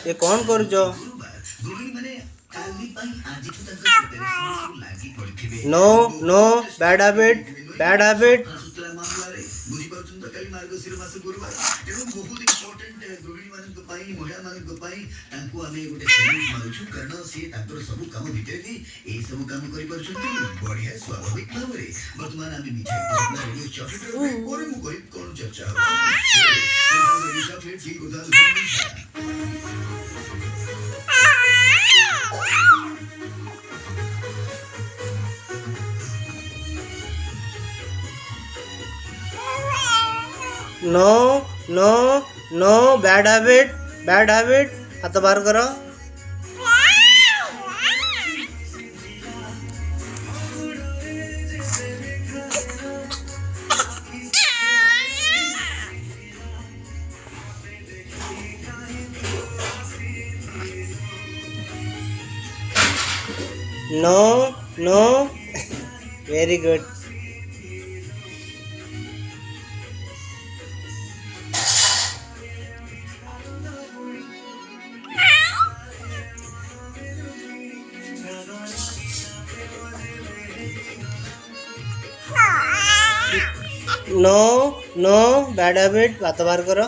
ये कौन कर जो no no bad habit bad habit no no no bad habit हाथ बाहर करो no no very good no no bad habit हाथ बाहर करो